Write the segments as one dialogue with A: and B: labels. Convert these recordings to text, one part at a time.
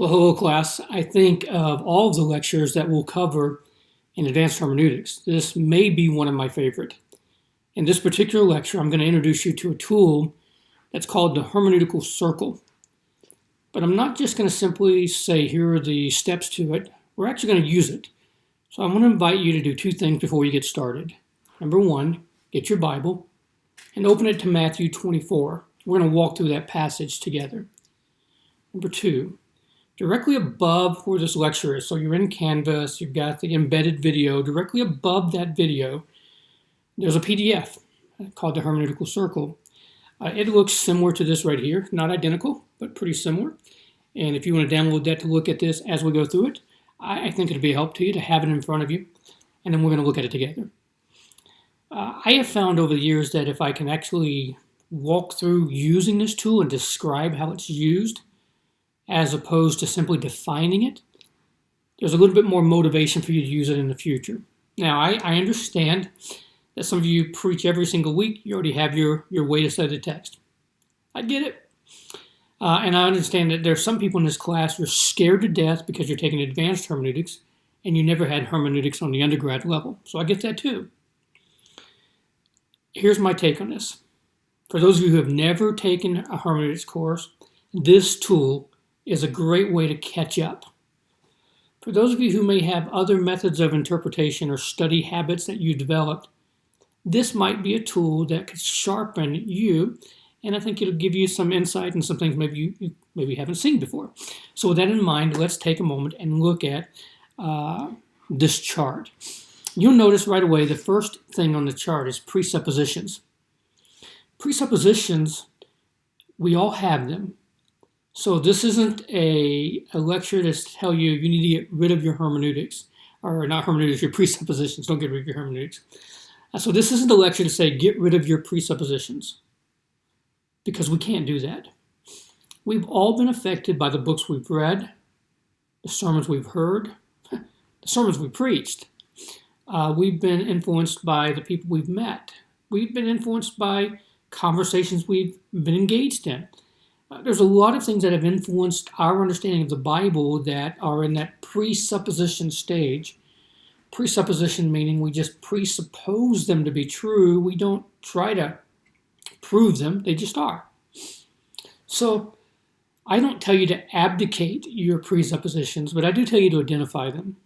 A: Well, hello, class. I think of all of the lectures that we'll cover in advanced hermeneutics, this may be one of my favorite. In this particular lecture, I'm going to introduce you to a tool that's called the Hermeneutical Circle. But I'm not just going to simply say, here are the steps to it. We're actually going to use it. So I'm going to invite you to do two things before you get started. Number one, get your Bible and open it to Matthew 24. We're going to walk through that passage together. Number two, directly above where this lecture is, so you're in Canvas, you've got the embedded video, directly above that video, there's a PDF called the Hermeneutical Circle. It looks similar to this right here, not identical, but pretty similar. And if you want to download that to look at this as we go through it, I think it'll be a help to you to have it in front of you, and then we're going to look at it together. I have found over the years that if I can actually walk through using this tool and describe how it's used, as opposed to simply defining it, there's a little bit more motivation for you to use it in the future. Now, I understand that some of you preach every single week. You already have your way to study the text. I get it. And I understand that there are some people in this class who are scared to death because you're taking advanced hermeneutics and you never had hermeneutics on the undergrad level. So I get that too. Here's my take on this. For those of you who have never taken a hermeneutics course, this tool is a great way to catch up. For those of you who may have other methods of interpretation or study habits that you developed, this might be a tool that could sharpen you, and I think it'll give you some insight and some things maybe you haven't seen before. So with that in mind, let's take a moment and look at this chart. You'll notice right away the first thing on the chart is presuppositions. Presuppositions, we all have them. So this isn't a lecture to tell you you need to get rid of your hermeneutics, or not hermeneutics, your presuppositions. Don't get rid of your hermeneutics. So this isn't a lecture to say get rid of your presuppositions, because we can't do that. We've all been affected by the books we've read, the sermons we've heard, the sermons we preached. We've been influenced by the people we've met. We've been influenced by conversations we've been engaged in. There's a lot of things that have influenced our understanding of the Bible that are in that presupposition stage. Presupposition meaning we just presuppose them to be true. We don't try to prove them. They just are. So I don't tell you to abdicate your presuppositions, but I do tell you to identify them.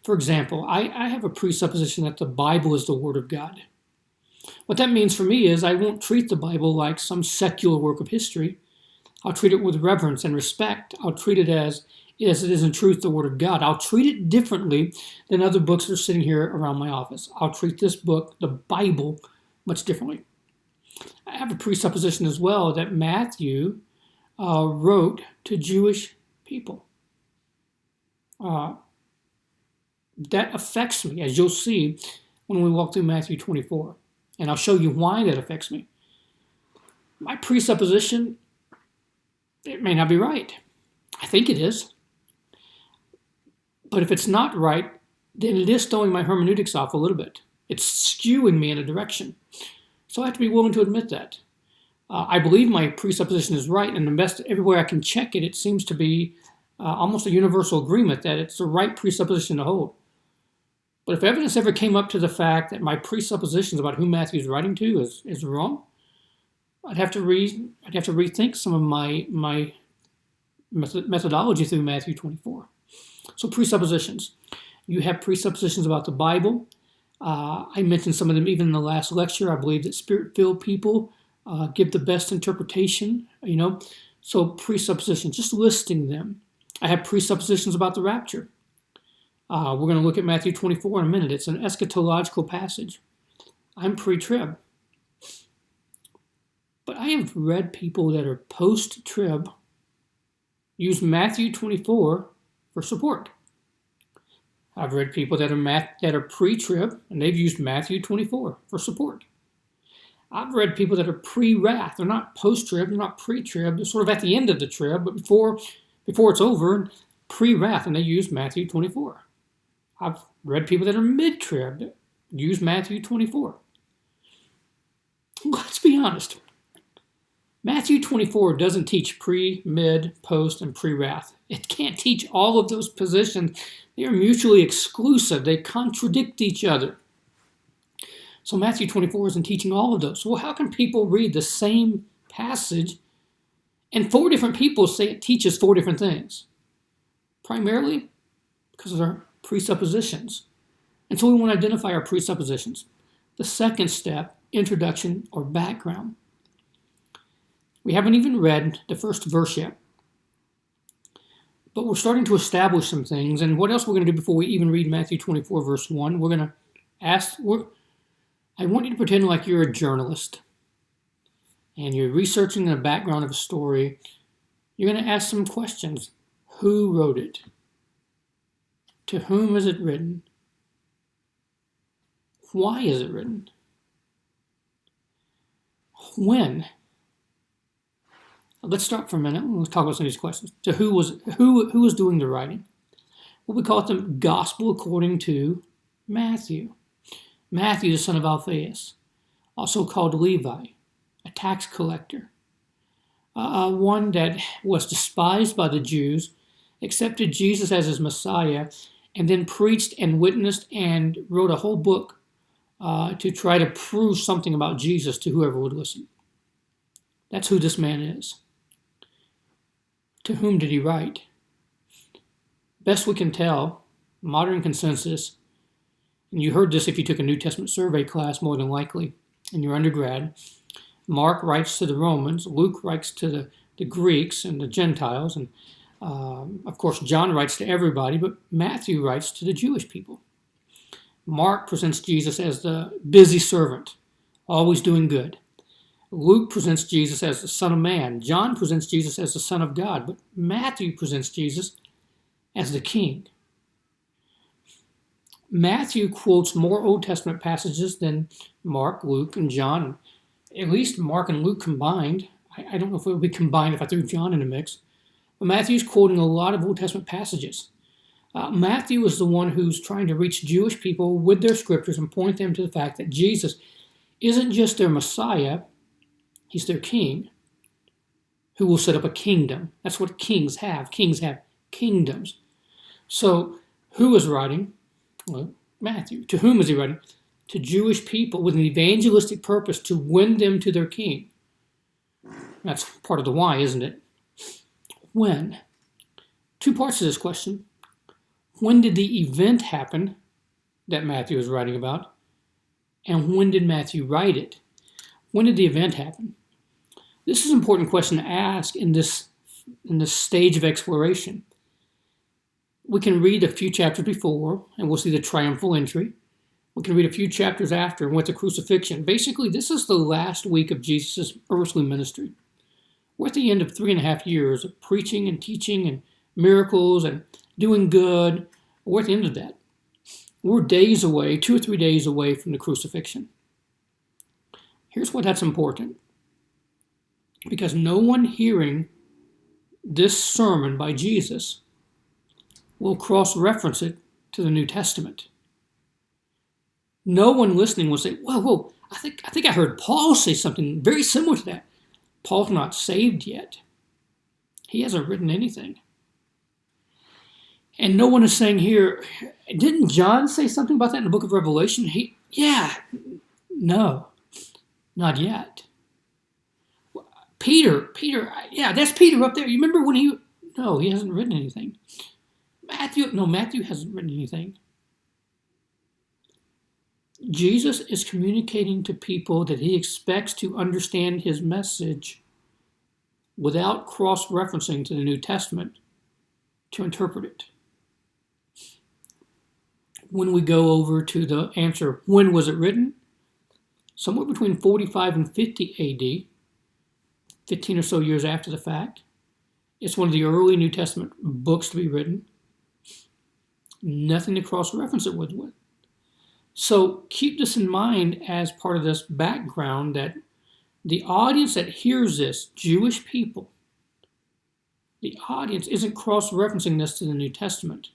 A: For example, I have a presupposition that the Bible is the Word of God. What that means for me is I won't treat the Bible like some secular work of history. I'll treat it with reverence and respect. I'll treat it as it is in truth the Word of God. I'll treat it differently than other books that are sitting here around my office. I'll treat this book, the Bible, much differently. I have a presupposition as well that Matthew wrote to Jewish people. That affects me, as you'll see when we walk through Matthew 24. And I'll show you why that affects me. My presupposition, it may not be right. I think it is. But if it's not right, then it is throwing my hermeneutics off a little bit. It's skewing me in a direction. So I have to be willing to admit that. I believe my presupposition is right, and the best everywhere I can check it, it seems to be almost a universal agreement that it's the right presupposition to hold. But if evidence ever came up to the fact that my presuppositions about who Matthew's writing to is wrong, I'd have to rethink some of my methodology through Matthew 24. So presuppositions. You have presuppositions about the Bible. I mentioned some of them even in the last lecture. I believe that Spirit-filled people give the best interpretation, So presuppositions, just listing them. I have presuppositions about the rapture. We're going to look at Matthew 24 in a minute. It's an eschatological passage. I'm pre-trib. But I have read people that are post-trib use Matthew 24 for support. I've read people that are pre-trib, and they've used Matthew 24 for support. I've read people that are pre-wrath. They're not post-trib, they're not pre-trib. They're sort of at the end of the trib, but before it's over, pre-wrath, and they use Matthew 24. I've read people that are mid-trib that use Matthew 24. Let's be honest. Matthew 24 doesn't teach pre, mid, post, and pre-wrath. It can't teach all of those positions. They are mutually exclusive. They contradict each other. So Matthew 24 isn't teaching all of those. Well, how can people read the same passage and four different people say it teaches four different things? Primarily because of their presuppositions. And so we want to identify our presuppositions. The second step, introduction or background. We haven't even read the first verse yet, but we're starting to establish some things. And what else we're going to do before we even read Matthew 24, verse 1? We're going to ask, I want you to pretend like you're a journalist and you're researching the background of a story. You're going to ask some questions. Who wrote it? To whom is it written? Why is it written? When? Let's stop for a minute. Let's talk about some of these questions. To who was doing the writing? Well, we call it the Gospel according to Matthew. Matthew, the son of Alphaeus, also called Levi, a tax collector, one that was despised by the Jews, accepted Jesus as his Messiah, and then preached and witnessed and wrote a whole book to try to prove something about Jesus to whoever would listen. That's who this man is. To whom did he write? Best we can tell, modern consensus, and you heard this if you took a New Testament survey class more than likely in your undergrad, Mark writes to the Romans, Luke writes to the Greeks and the Gentiles, and of course John writes to everybody, but Matthew writes to the Jewish people. Mark presents Jesus as the busy servant, always doing good. Luke presents Jesus as the Son of Man. John presents Jesus as the Son of God. But Matthew presents Jesus as the King. Matthew quotes more Old Testament passages than Mark, Luke, and John. At least Mark and Luke combined. I don't know if it would be combined if I threw John in the mix. But Matthew's quoting a lot of Old Testament passages. Matthew is the one who's trying to reach Jewish people with their scriptures and point them to the fact that Jesus isn't just their Messiah, he's their king who will set up a kingdom. That's what kings have. Kings have kingdoms. So who is writing? Well, Matthew. To whom is he writing? To Jewish people with an evangelistic purpose to win them to their king. That's part of the why, isn't it? When? Two parts to this question. When did the event happen that Matthew is writing about? And when did Matthew write it? When did the event happen? This is an important question to ask in this stage of exploration. We can read a few chapters before, and we'll see the triumphal entry. We can read a few chapters after and with the crucifixion. Basically, this is the last week of Jesus' earthly ministry. We're at the end of 3.5 years of preaching and teaching and miracles and doing good. We're at the end of that. We're days away, 2 or 3 days away from the crucifixion. Here's why that's important. Because no one hearing this sermon by Jesus will cross-reference it to the New Testament. No one listening will say, whoa, I think I heard Paul say something very similar to that. Paul's not saved yet. He hasn't written anything. And no one is saying here, didn't John say something about that in the book of Revelation? No, not yet. Peter, yeah, that's Peter up there. You remember when he hasn't written anything. Matthew hasn't written anything. Jesus is communicating to people that he expects to understand his message without cross-referencing to the New Testament to interpret it. When we go over to the answer, when was it written? Somewhere between 45 and 50 AD, 15 or so years after the fact. It's one of the early New Testament books to be written. Nothing to cross-reference it with. So keep this in mind as part of this background that the audience that hears this, Jewish people, the audience isn't cross-referencing this to the New Testament.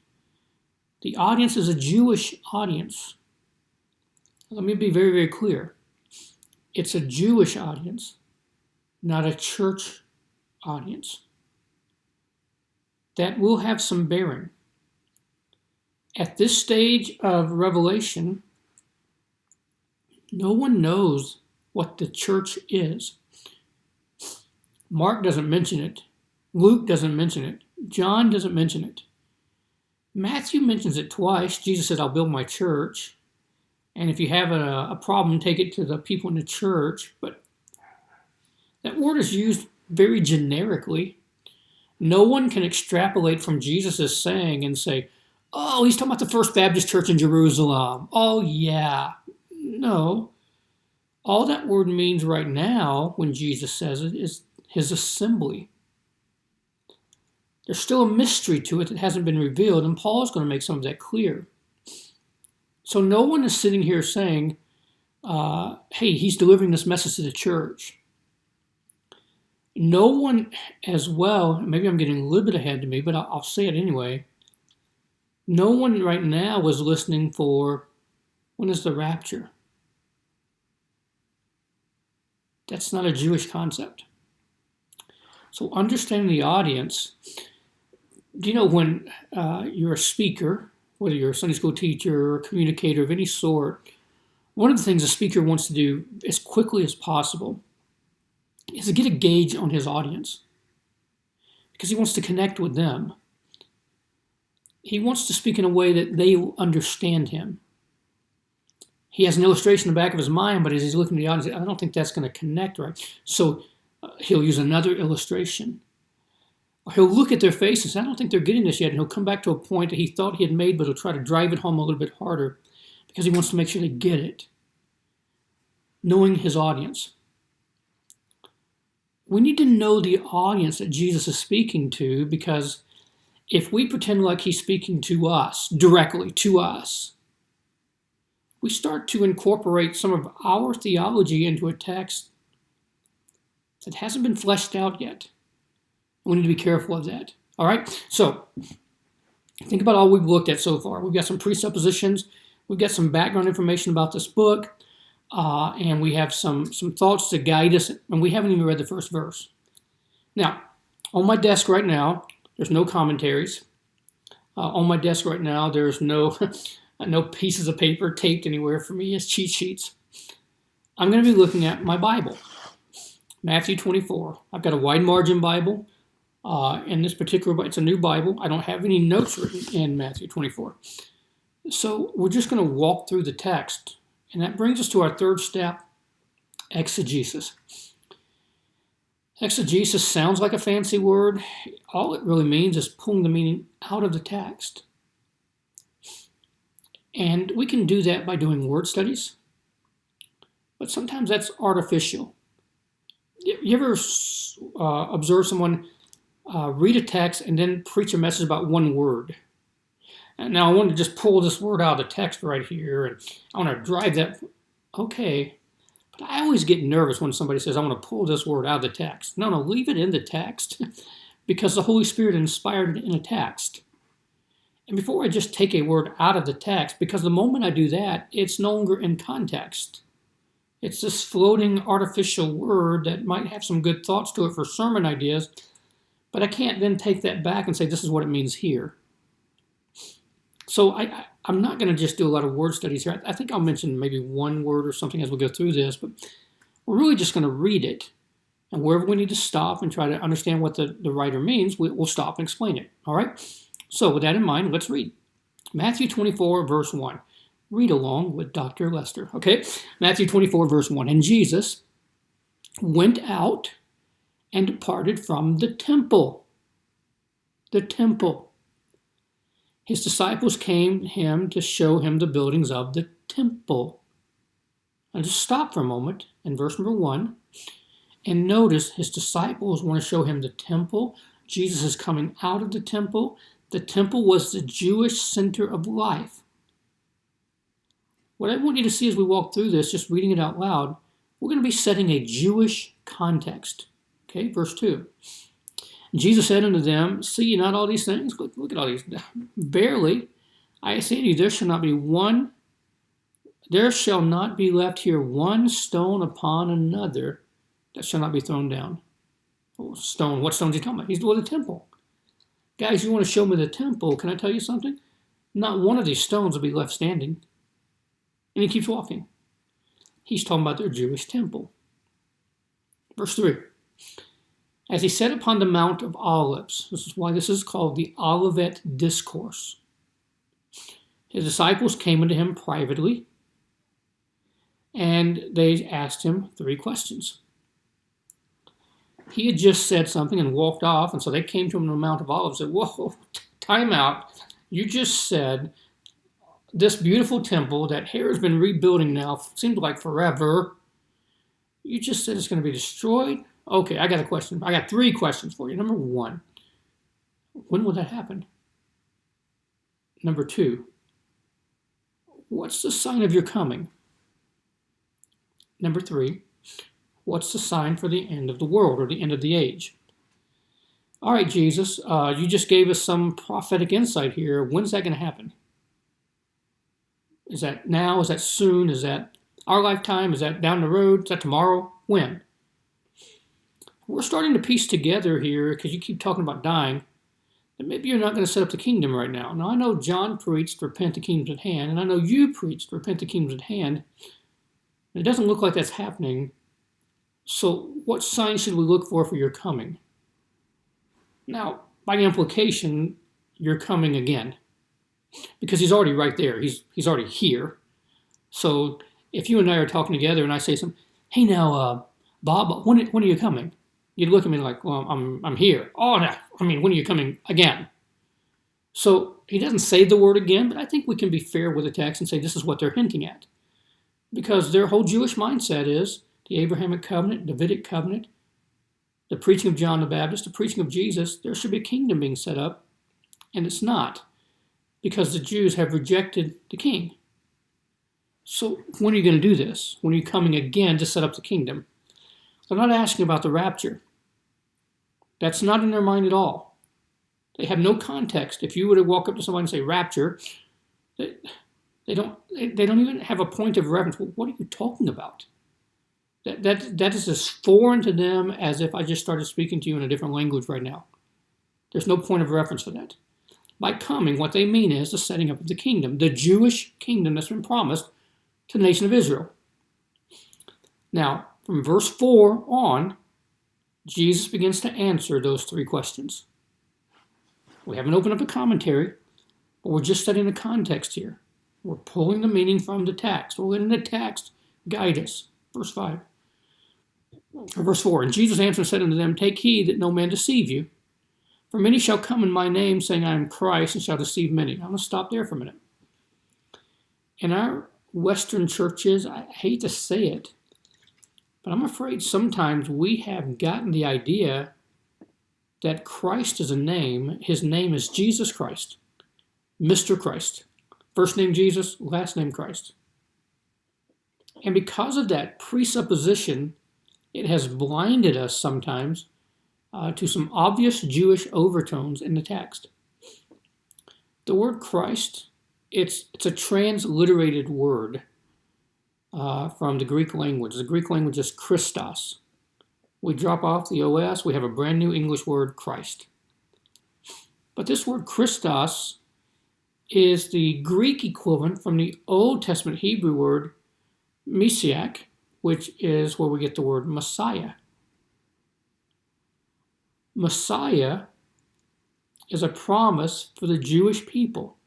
A: The audience is a Jewish audience. Let me be very, very clear. It's a Jewish audience. not a church audience. That will have some bearing. At this stage of Revelation, no one knows what the church is. Mark doesn't mention it. Luke doesn't mention it. John doesn't mention it. Matthew mentions it twice. Jesus said, I'll build my church. And if you have a problem, take it to the people in the church. But that word is used very generically. No one can extrapolate from Jesus' saying and say, oh, he's talking about the First Baptist Church in Jerusalem. Oh, yeah. No. All that word means right now, when Jesus says it, is his assembly. There's still a mystery to it that hasn't been revealed, and Paul is going to make some of that clear. So no one is sitting here saying, hey, he's delivering this message to the church. No one as well, maybe I'm getting a little bit ahead of me, but I'll say it anyway. No one right now was listening for, when is the rapture? That's not a Jewish concept. So understanding the audience, do you know when you're a speaker, whether you're a Sunday school teacher or a communicator of any sort, one of the things a speaker wants to do as quickly as possible is to get a gauge on his audience because he wants to connect with them. He wants to speak in a way that they understand him. He has an illustration in the back of his mind, but as he's looking at the audience, I don't think that's going to connect right. So he'll use another illustration. He'll look at their faces. I don't think they're getting this yet. And he'll come back to a point that he thought he had made, but he'll try to drive it home a little bit harder because he wants to make sure they get it. Knowing his audience. We need to know the audience that Jesus is speaking to, because if we pretend like he's speaking to us, directly to us, we start to incorporate some of our theology into a text that hasn't been fleshed out yet. We need to be careful of that. All right? So, think about all we've looked at so far. We've got some presuppositions. We've got some background information about this book. And we have some thoughts to guide us. And we haven't even read the first verse. Now, on my desk right now, there's no commentaries. On my desk right now, there's no pieces of paper taped anywhere for me as cheat sheets. I'm going to be looking at my Bible, Matthew 24. I've got a wide margin Bible. In this particular, it's a new Bible. I don't have any notes written in Matthew 24. So we're just going to walk through the text. And that brings us to our third step, exegesis. Exegesis sounds like a fancy word. All it really means is pulling the meaning out of the text. And we can do that by doing word studies. But sometimes that's artificial. You ever observe someone read a text and then preach a message about one word? And now I want to just pull this word out of the text right here, and I want to drive that. Okay. But I always get nervous when somebody says, I want to pull this word out of the text. No, leave it in the text because the Holy Spirit inspired it in a text. And before I just take a word out of the text, because the moment I do that, it's no longer in context. It's this floating artificial word that might have some good thoughts to it for sermon ideas, but I can't then take that back and say, this is what it means here. So I'm not going to just do a lot of word studies here. I think I'll mention maybe one word or something as we go through this, but we're really just going to read it. And wherever we need to stop and try to understand what the writer means, we'll stop and explain it. All right? So with that in mind, let's read. Matthew 24, verse 1. Read along with Dr. Lester. Okay? Matthew 24, verse 1. And Jesus went out and departed from the temple. The temple. His disciples came to him to show him the buildings of the temple. Now just stop for a moment in verse number 1 and notice his disciples want to show him the temple. Jesus is coming out of the temple. The temple was the Jewish center of life. What I want you to see as we walk through this, just reading it out loud, we're going to be setting a Jewish context. Okay, verse 2. Jesus said unto them, see ye not all these things? Look at all these. Verily, I say to you, there shall not be left here one stone upon another that shall not be thrown down. Oh, stone, what stone's he talking about? He's the temple. Guys, you want to show me the temple? Can I tell you something? Not one of these stones will be left standing. And he keeps walking. He's talking about their Jewish temple. Verse 3. As he sat upon the Mount of Olives, this is why this is called the Olivet Discourse. His disciples came unto him privately, and they asked him 3 questions. He had just said something and walked off, and so they came to him on the Mount of Olives and said, whoa, time out. You just said this beautiful temple that Herod's been rebuilding now, seems like forever. You just said it's going to be destroyed? Okay, I got a question. I got 3 questions for you. Number 1, when will that happen? Number 2, what's the sign of your coming? Number 3, what's the sign for the end of the world or the end of the age? All right, Jesus, you just gave us some prophetic insight here. When's that going to happen? Is that now? Is that soon? Is that our lifetime? Is that down the road? Is that tomorrow? When? We're starting to piece together here, because you keep talking about dying, that maybe you're not going to set up the kingdom right now. Now, I know John preached, repent, the kingdom's at hand, and I know you preached, repent, the kingdom's at hand. And it doesn't look like that's happening. So what sign should we look for your coming? Now, by implication, you're coming again, because he's already right there. He's already here. So if you and I are talking together and I say something, hey now, Bob, when are you coming? You'd look at me like, well, I'm here. Oh, no, when are you coming again? So he doesn't say the word again, but I think we can be fair with the text and say this is what they're hinting at. Because their whole Jewish mindset is the Abrahamic covenant, Davidic covenant, the preaching of John the Baptist, the preaching of Jesus, there should be a kingdom being set up, and it's not, because the Jews have rejected the king. So when are you going to do this? When are you coming again to set up the kingdom? They're not asking about the rapture. That's not in their mind at all. They have no context. If you were to walk up to somebody and say rapture, they don't even have a point of reference. Well, what are you talking about? That is as foreign to them as if I just started speaking to you in a different language right now. There's no point of reference for that. By coming, what they mean is the setting up of the kingdom, the Jewish kingdom that's been promised to the nation of Israel. Now, from verse 4 on, Jesus begins to answer those 3 questions. We haven't opened up a commentary, but we're just setting the context here. We're pulling the meaning from the text. We're letting the text guide us. Verse 5. Or verse 4. And Jesus answered and said unto them, take heed that no man deceive you. For many shall come in my name, saying, I am Christ, and shall deceive many. I'm going to stop there for a minute. In our Western churches, I hate to say it, but I'm afraid sometimes we have gotten the idea that Christ is a name. His name is Jesus Christ, Mr. Christ. First name Jesus, last name Christ. And because of that presupposition, it has blinded us sometimes to some obvious Jewish overtones in the text. The word Christ, it's a transliterated word from the Greek language. The Greek language is Christos. We drop off the OS, we have a brand new English word, Christ. But this word Christos is the Greek equivalent from the Old Testament Hebrew word Messiah, which is where we get the word Messiah. Messiah is a promise for the Jewish people.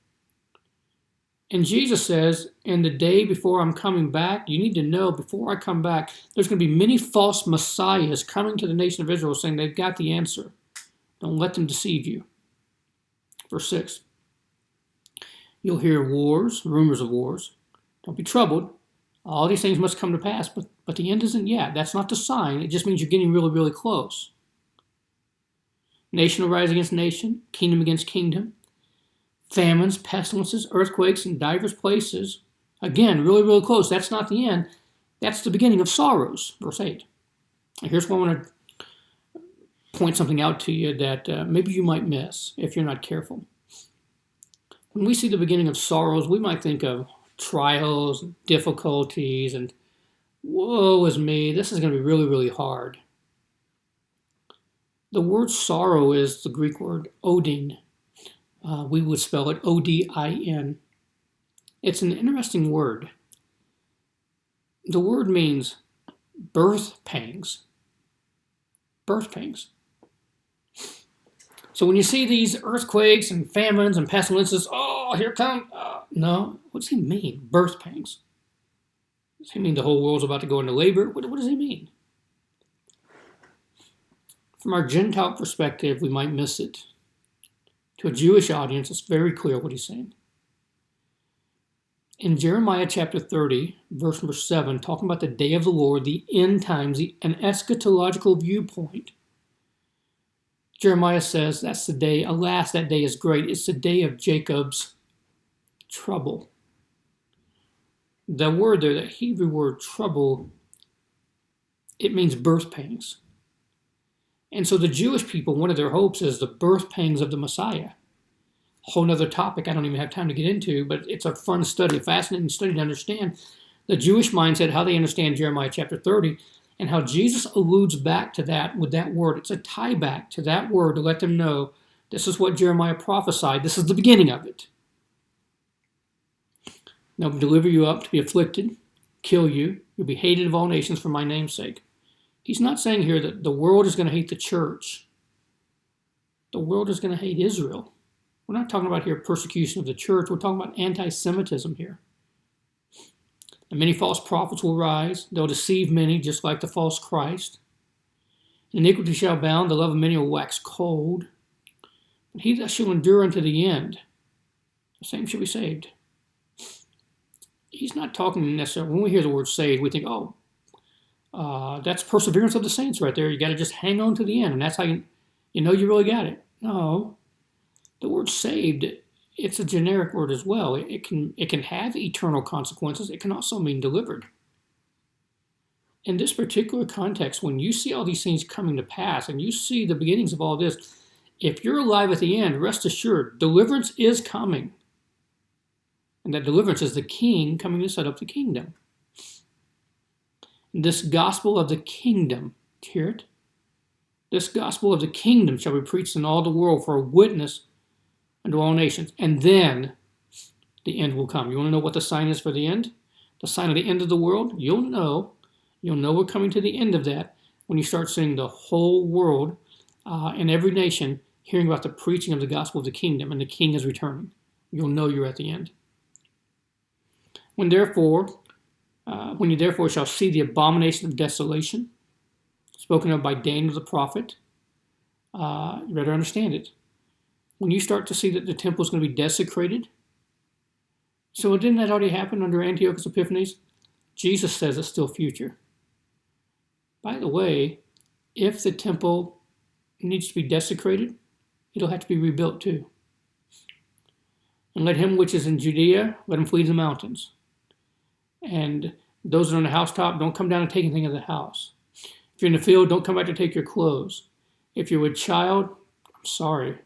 A: And Jesus says, in the day before I'm coming back, you need to know before I come back, there's going to be many false messiahs coming to the nation of Israel saying they've got the answer. Don't let them deceive you. Verse 6. You'll hear wars, rumors of wars. Don't be troubled. All these things must come to pass, but the end isn't yet. That's not the sign. It just means you're getting really, really close. Nation will rise against nation, kingdom against kingdom. Famines, pestilences, earthquakes in divers places. Again, really, really close. That's not the end. That's the beginning of sorrows. Verse 8. And here's where I want to point something out to you that maybe you might miss if you're not careful. When we see the beginning of sorrows, we might think of trials, and difficulties, and woe is me, this is going to be really, really hard. The word sorrow is the Greek word odin. We would spell it O-D-I-N. It's an interesting word. The word means birth pangs. Birth pangs. So when you see these earthquakes and famines and pestilences, oh, here come, no, what does he mean? Birth pangs. Does he mean the whole world's about to go into labor? What does he mean? From our Gentile perspective, we might miss it. To a Jewish audience, it's very clear what he's saying. In Jeremiah chapter 30, verse number 7, talking about the day of the Lord, the end times, an eschatological viewpoint, Jeremiah says that's the day, alas, that day is great. It's the day of Jacob's trouble. The word there, the Hebrew word trouble, it means birth pangs. And so the Jewish people, one of their hopes is the birth pangs of the Messiah. A whole other topic I don't even have time to get into, but it's a fun study, a fascinating study to understand the Jewish mindset, how they understand Jeremiah chapter 30, and how Jesus alludes back to that with that word. It's a tie back to that word to let them know this is what Jeremiah prophesied. This is the beginning of it. They'll deliver you up to be afflicted, kill you. You'll be hated of all nations for my name's sake. He's not saying here that the world is going to hate the church. The world is going to hate Israel. We're not talking about here persecution of the church. We're talking about anti-Semitism here. And many false prophets will rise. They'll deceive many, just like the false Christ. Iniquity shall abound. The love of many will wax cold. But he that shall endure unto the end, the same shall be saved. He's not talking necessarily, when we hear the word saved, we think, that's perseverance of the saints right there. You got to just hang on to the end, and that's how you know you really got it. No, the word saved, it's a generic word as well. It can have eternal consequences. It can also mean delivered. In this particular context, when you see all these things coming to pass, and you see the beginnings of all this, if you're alive at the end, rest assured, deliverance is coming. And that deliverance is the king coming to set up the kingdom. This gospel of the kingdom, hear it? This gospel of the kingdom shall be preached in all the world for a witness unto all nations. And then the end will come. You want to know what the sign is for the end? The sign of the end of the world? You'll know we're coming to the end of that when you start seeing the whole world and every nation hearing about the preaching of the gospel of the kingdom and the king is returning. You'll know you're at the end. When you therefore shall see the abomination of desolation, spoken of by Daniel the prophet, you better understand it. When you start to see that the temple is going to be desecrated, so didn't that already happen under Antiochus Epiphanes? Jesus says it's still future. By the way, if the temple needs to be desecrated, it'll have to be rebuilt too. And let him which is in Judea, let him flee to the mountains. And those that are on the housetop, don't come down and take anything of the house. If you're in the field, don't come back to take your clothes. If you're with child, I'm sorry.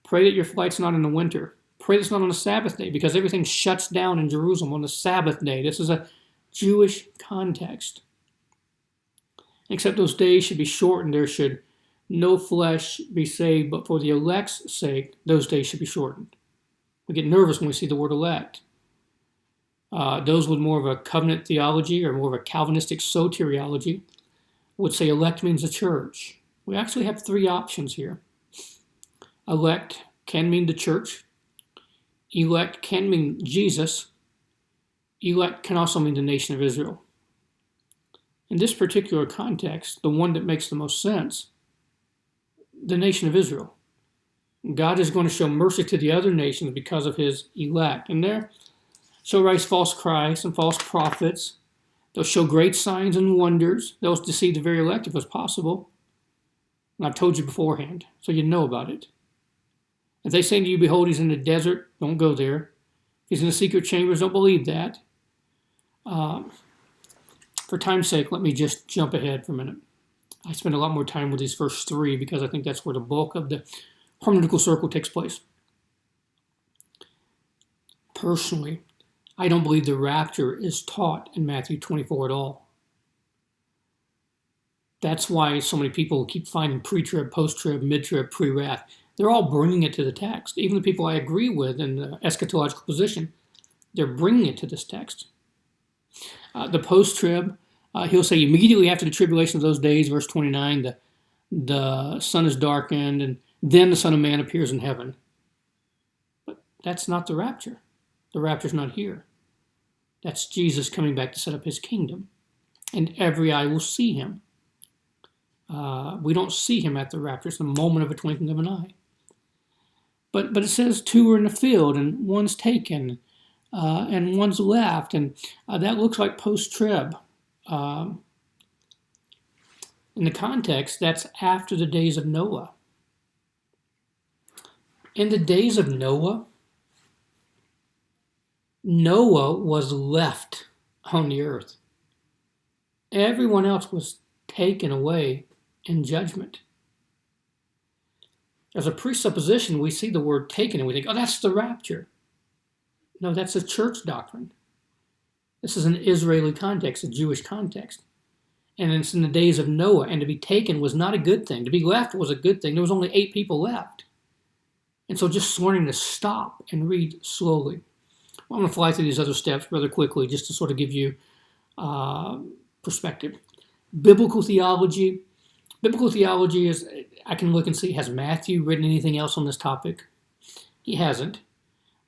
A: Pray that your flight's not in the winter. Pray that it's not on the Sabbath day, because everything shuts down in Jerusalem on the Sabbath day. This is a Jewish context. Except those days should be shortened. There should no flesh be saved, but for the elect's sake, those days should be shortened. We get nervous when we see the word elect. Those with more of a covenant theology or more of a Calvinistic soteriology would say elect means the church. We actually have three options here. Elect can mean the church. Elect can mean Jesus. Elect can also mean the nation of Israel. In this particular context, the one that makes the most sense, the nation of Israel. God is going to show mercy to the other nations because of his elect. And there shall rise false Christs and false prophets. They'll show great signs and wonders. They'll deceive the very elect if it's possible. And I've told you beforehand, so you know about it. If they say to you, behold, he's in the desert, don't go there. If he's in the secret chambers, don't believe that. For time's sake, let me just jump ahead for a minute. I spend a lot more time with these first three because I think that's where the bulk of the Hermeneutical Circle takes place. Personally, I don't believe the rapture is taught in Matthew 24 at all. That's why so many people keep finding pre-trib, post-trib, mid-trib, pre-wrath. They're all bringing it to the text. Even the people I agree with in the eschatological position, they're bringing it to this text. The post-trib, he'll say immediately after the tribulation of those days, verse 29, the sun is darkened, and then the Son of Man appears in heaven. But that's not the rapture. The rapture's not here. That's Jesus coming back to set up his kingdom, and every eye will see him. We don't see him at the rapture. It's the moment of a twinkling of an eye. But it says two are in the field, and one's taken, and one's left, and that looks like post-trib. In the context, that's after the days of Noah. In the days of Noah, Noah was left on the earth. Everyone else was taken away in judgment. As a presupposition, we see the word taken and we think, oh, that's the rapture. No, that's a church doctrine. This is an Israeli context, a Jewish context. And it's in the days of Noah, and to be taken was not a good thing. To be left was a good thing. There was only 8 people left. And so just learning to stop and read slowly. I'm going to fly through these other steps rather quickly just to sort of give you perspective. Biblical theology. Biblical theology is, I can look and see, has Matthew written anything else on this topic? He hasn't.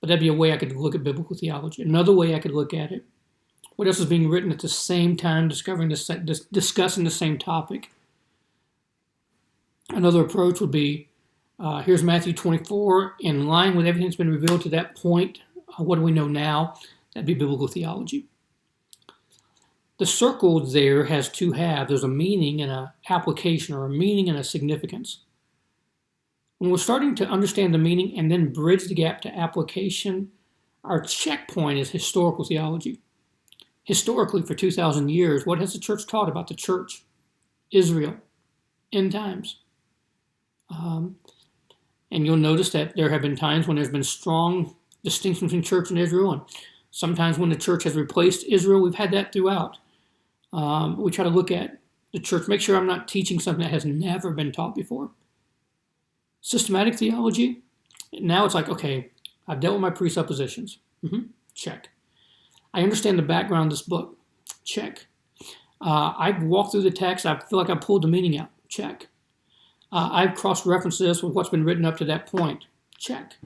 A: But that'd be a way I could look at biblical theology. Another way I could look at it, what else is being written at the same time, discussing the same topic? Another approach would be, here's Matthew 24, in line with everything that's been revealed to that point. What do we know now? That'd be biblical theology. The circle there has 2 halves. There's a meaning and an application, or a meaning and a significance. When we're starting to understand the meaning and then bridge the gap to application, our checkpoint is historical theology. Historically, for 2,000 years, what has the church taught about the church, Israel, end times? And you'll notice that there have been times when there's been strong distinction between church and Israel, and sometimes when the church has replaced Israel. We've had that throughout. We try to look at the church, make sure I'm not teaching something that has never been taught before. Systematic theology, now it's like, okay, I've dealt with my presuppositions. Check. I understand the background of this book. Check. I've walked through the text. I feel like I pulled the meaning out. Check. I've cross-referenced this with what's been written up to that point. Check.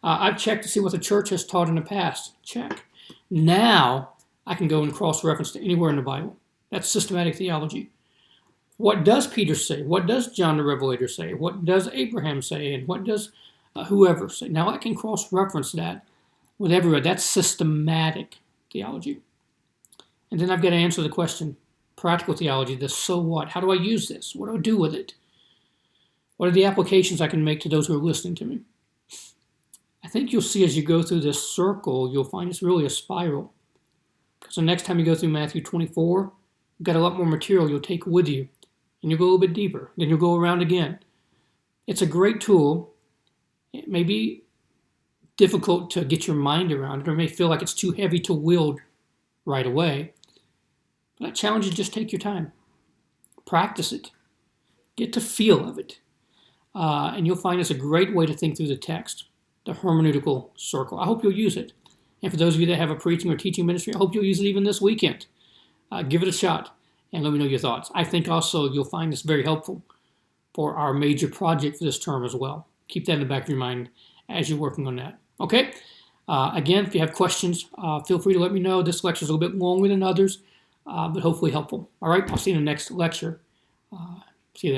A: I've checked to see what the church has taught in the past. Check. Now I can go and cross-reference to anywhere in the Bible. That's systematic theology. What does Peter say? What does John the Revelator say? What does Abraham say? And what does whoever say? Now I can cross-reference that with everywhere. That's systematic theology. And then I've got to answer the question, practical theology, the so what? How do I use this? What do I do with it? What are the applications I can make to those who are listening to me? I think you'll see as you go through this circle, you'll find it's really a spiral. Because the next time you go through Matthew 24, you've got a lot more material you'll take with you. And you'll go a little bit deeper. Then you'll go around again. It's a great tool. It may be difficult to get your mind around it, or may feel like it's too heavy to wield right away. But I challenge you to just take your time. Practice it. Get the feel of it. And you'll find it's a great way to think through the text, the hermeneutical circle. I hope you'll use it. And for those of you that have a preaching or teaching ministry, I hope you'll use it even this weekend. Give it a shot and let me know your thoughts. I think also you'll find this very helpful for our major project for this term as well. Keep that in the back of your mind as you're working on that. Okay? Again, if you have questions, feel free to let me know. This lecture is a little bit longer than others, but hopefully helpful. All right? I'll see you in the next lecture. See you then.